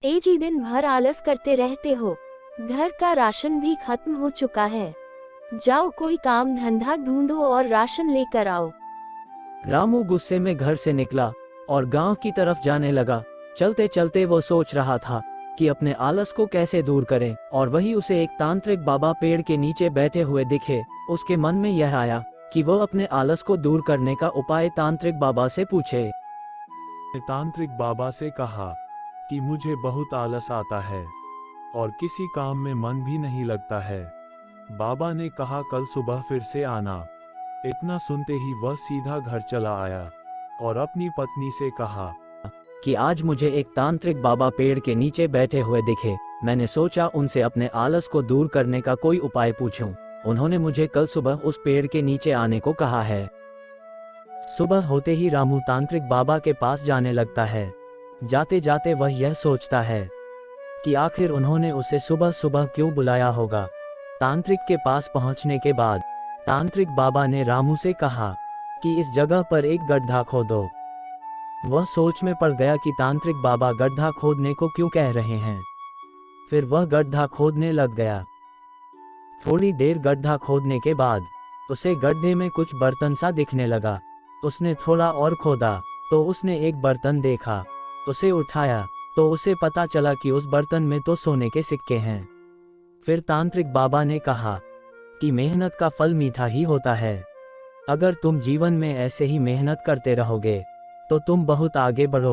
एक ही दिन भर आलस करते रहते हो। घर का राशन भी खत्म हो चुका है। जाओ कोई काम धंधा ढूंढो और राशन लेकर आओ। रामू गुस्से में घर से निकला और गांव की तरफ जाने लगा। चलते चलते वो सोच रहा था कि अपने आलस को कैसे दूर करें, और वही उसे एक तांत्रिक बाबा पेड़ के नीचे बैठे हुए दिखे। उसके मन में यह आया कि वो अपने आलस को दूर करने का उपाय तांत्रिक बाबा से पूछे। तांत्रिक बाबा से कहा कि मुझे बहुत आलस आता है और किसी काम में मन भी नहीं लगता है। बाबा ने कहा कल सुबह फिर से आना। इतना सुनते ही वह सीधा घर चला आया और अपनी पत्नी से कहा कि आज मुझे एक तांत्रिक बाबा पेड़ के नीचे बैठे हुए दिखे। मैंने सोचा उनसे अपने आलस को दूर करने का कोई उपाय पूछूं। उन्होंने मुझे कल सुबह उस पेड़ के नीचे आने को कहा है। सुबह होते ही रामू तांत्रिक बाबा के पास जाने लगता है। जाते जाते वह यह सोचता है कि आखिर उन्होंने उसे सुबह सुबह क्यों बुलाया होगा। तांत्रिक के पास पहुंचने के बाद तांत्रिक बाबा ने रामू से कहा कि इस जगह पर एक गड्ढा खोदो। वह सोच में पड़ गया कि तांत्रिक बाबा गड्ढा खोदने को क्यों कह रहे हैं। फिर वह गड्ढा खोदने लग गया। थोड़ी देर गड्ढा खोदने के बाद उसे गड्ढे में कुछ बर्तन सा दिखने लगा। उसने थोड़ा और खोदा तो उसने एक बर्तन देखा। उसे उठाया तो उसे पता चला कि उस बर्तन में तो सोने के सिक्के हैं। फिर तांत्रिक बाबा ने कहा कि मेहनत का फल मीठा ही होता है। अगर तुम जीवन में ऐसे ही मेहनत करते रहोगे तो तुम बहुत आगे बढ़ोगे।